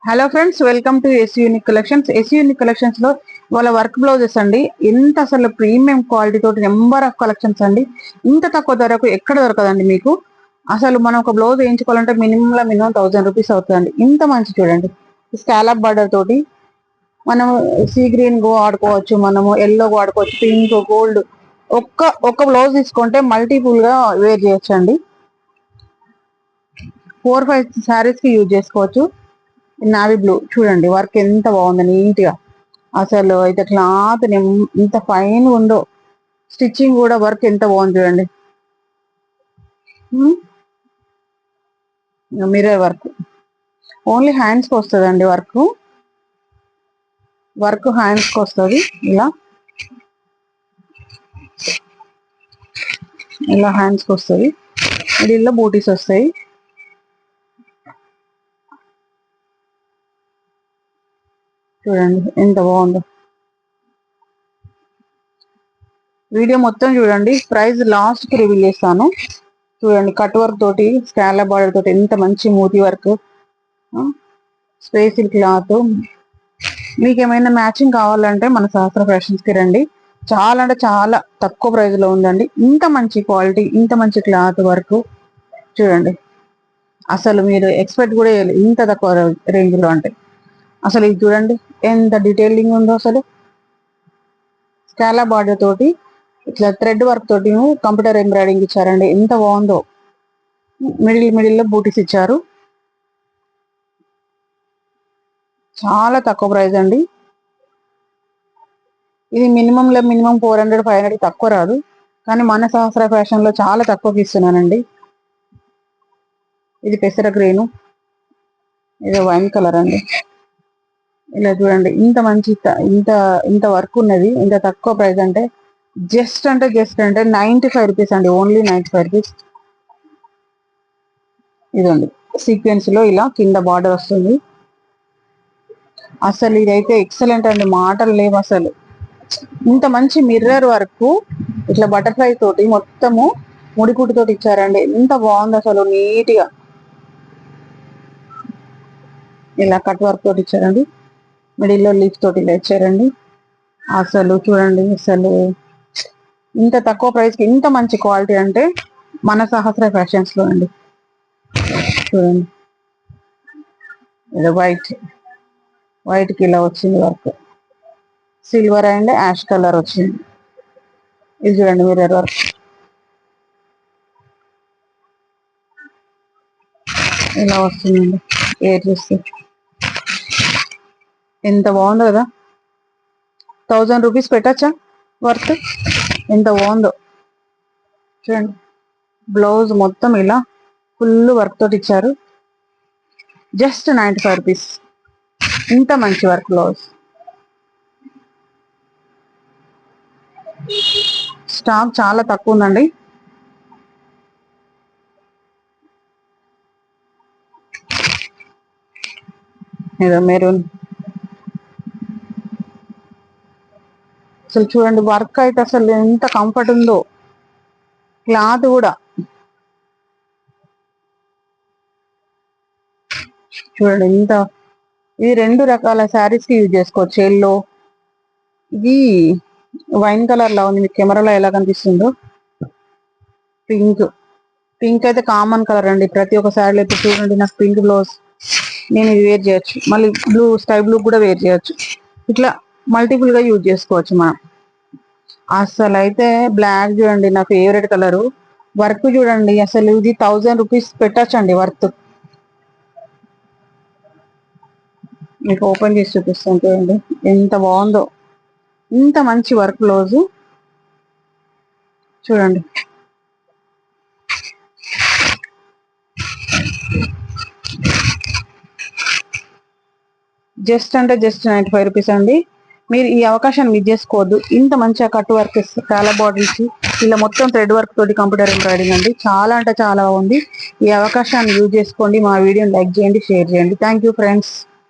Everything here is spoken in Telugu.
Hello friends, welcome to S unique collections. S unique collections లో వాళ్ళ వర్క్ బ్లౌజెస్ అండి. ఎంత అసలు ప్రీమియం క్వాలిటీ తోటి నెంబర్ ఆఫ్ కలెక్షన్స్ అండి. ఇంత తక్కువ ధరకు ఎక్కడ దొరకదండి మీకు. అసలు మనం ఒక బ్లౌజ్ వేయించుకోవాలంటే మినిమం 1000 రూపీస్ అవుతుందండి. ఇంత మంచి చూడండి, స్కాలప్ బార్డర్ తోటి మనం సీ గ్రీన్ గో ఆడుకోవచ్చు, మనము ఎల్లో గో ఆడుకోవచ్చు, పింక్, గోల్డ్. ఒక్క బ్లౌజ్ తీసుకుంటే మల్టిపుల్ గా వేర్ చేయొచ్చు అండి. 4-5 శారీస్ కి యూజ్ చేసుకోవచ్చు. నావీ బ్లూ చూడండి, వర్క్ ఎంత బాగుంది, నీట్ గా. అసలు అయితే క్లాత్ ఎంత ఫైన్ ఉందో, స్టిచ్చింగ్ కూడా వర్క్ ఎంత బాగుంది చూడండి. మిర్రర్ వర్క్ ఓన్లీ హ్యాండ్స్ కి వస్తుంది అండి. వర్క్ హ్యాండ్స్ కి వస్తుంది. ఇలా హ్యాండ్స్ కి వస్తుంది. మిడిల్లో బూటీస్ వస్తాయి. చూడండి ఎంత బాగుందో. వీడియో మొత్తం చూడండి, ప్రైస్ లాస్ట్ కి రివీల్ చేస్తాను. చూడండి, కట్ వర్క్ తోటి, స్కాలప్ బార్డర్ తోటి ఎంత మంచి మూతి వర్క్, స్పేసిల్ క్లాత్. మీకు ఏమైనా మ్యాచింగ్ కావాలంటే మన సహస్ర ఫ్యాషన్స్ కి రండి. చాలా అంటే చాలా తక్కువ ప్రైస్ లో ఉందండి. ఇంత మంచి క్వాలిటీ, ఇంత మంచి క్లాత్ వర్క్ చూడండి. అసలు మీరు ఎక్స్పెక్ట్ కూడా చేయలేదు ఇంత తక్కువ రేంజ్ లో. అంటే అసలు ఇది చూడండి ఎంత డీటెయిలింగ్ ఉందో. అసలు స్కాలప్ బార్డర్ తోటి ఇట్లా థ్రెడ్ వర్క్ తోటి కంప్యూటర్ ఎంబ్రాయిడింగ్ ఇచ్చారండి. ఎంత బాగుందో. మిడిల్లో బూటీస్ ఇచ్చారు. చాలా తక్కువ ప్రైస్ అండి. ఇది మినిమం 400-500 తక్కువ రాదు. కానీ మన సహస్ర ఫ్యాషన్ లో చాలా తక్కువకి ఇస్తున్నానండి. ఇది పెసర గ్రీను, ఇది వైన్ కలర్ అండి. ఇలా చూడండి, ఇంత మంచి ఇంత వర్క్ ఉన్నది. ఇంత తక్కువ ప్రైస్ అంటే జస్ట్ 95 రూపీస్ అండి. Only 95 rupees. ఇదండి సీక్వెన్స్ లో ఇలా కింద బార్డర్ వస్తుంది. అసలు ఇదైతే ఎక్సలెంట్ అండి, మాటలు లేవు అసలు. ఇంత మంచి మిర్రర్ వర్క్ ఇట్లా బటర్ఫ్లై తోటి మొత్తము ముడికుట్టు తోటి ఇచ్చారండి. ఎంత బాగుంది అసలు, నీట్ గా. ఇలా కట్ వర్క్ తోటి ఇచ్చారండి. మిడిల్లో లీఫ్ తోటి ఇలా ఇచ్చారండి. అసలు చూడండి, అసలు ఇంత తక్కువ ప్రైస్ కి ఇంత మంచి క్వాలిటీ అంటే మన సహస్ర ఫ్యాషన్స్ లో అండి. చూడండి, ఇది వైట్ కి ఇలా వచ్చింది work. Silver and ash colour వచ్చింది. ఇది చూడండి మిర్రర్ వర్క్ ఇలా వస్తుందండి. వేర్ చూస్తే ఎంత బాగుందో కదా. 1000 రూపీస్ పెట్టచ్చా వర్త్. ఎంత బాగుందో చూడండి. బ్లౌజ్ మొత్తం ఇలా ఫుల్ వర్క్ తోటి ఇచ్చారు. Just 95 rupees. ఇంత మంచి వర్క్ బ్లౌజ్. స్టాక్ చాలా తక్కువ ఉందండి. ఏదో మెరూన్. అసలు చూడండి, వర్క్ అయితే అసలు ఎంత కంఫర్ట్ ఉందో. క్లాత్ కూడా చూడండి ఎంత. ఇది 2 రకాల శారీస్ కి యూజ్ చేసుకోవచ్చు. ఎల్లో, ఇది వైన్ కలర్ లా ఉంది, మీకు కెమెరాలో ఎలా కనిపిస్తుందో. పింక్ అయితే కామన్ కలర్ అండి ప్రతి ఒక్క శారీలో. అయితే చూడండి, నాకు పింక్ బ్లౌజ్ నేను ఇది వేర్ చేయొచ్చు. మళ్ళీ స్కై బ్లూ కూడా వేర్ చేయొచ్చు. ఇట్లా మల్టిపుల్ గా యూజ్ చేసుకోవచ్చు మనం. అసలు అయితే బ్లాక్ చూడండి, నా ఫేవరెట్ కలరు. వర్క్ చూడండి, అసలు ఇది 1000 రూపీస్ పెట్టచ్చండి వర్త్. మీకు ఓపెన్ చేసి చూపిస్తాను చూడండి ఎంత బాగుందో. ఇంత మంచి వర్క్ బ్లౌజ్ చూడండి. జస్ట్ 95 రూపీస్ అండి. మీరు ఈ అవకాశాన్ని మిస్ చేసుకోవద్దు. ఇంత మంచిగా కట్ వర్క్, చాలా బాటిల్స్, ఇలా మొత్తం థ్రెడ్ వర్క్ తోటి కంప్యూటర్ ఎంబ్రాయిడింగ్ అండి. చాలా అంటే చాలా బాగుంది. ఈ అవకాశాన్ని యూజ్ చేసుకోండి. మా వీడియోని లైక్ చేయండి, షేర్ చేయండి. Thank you friends.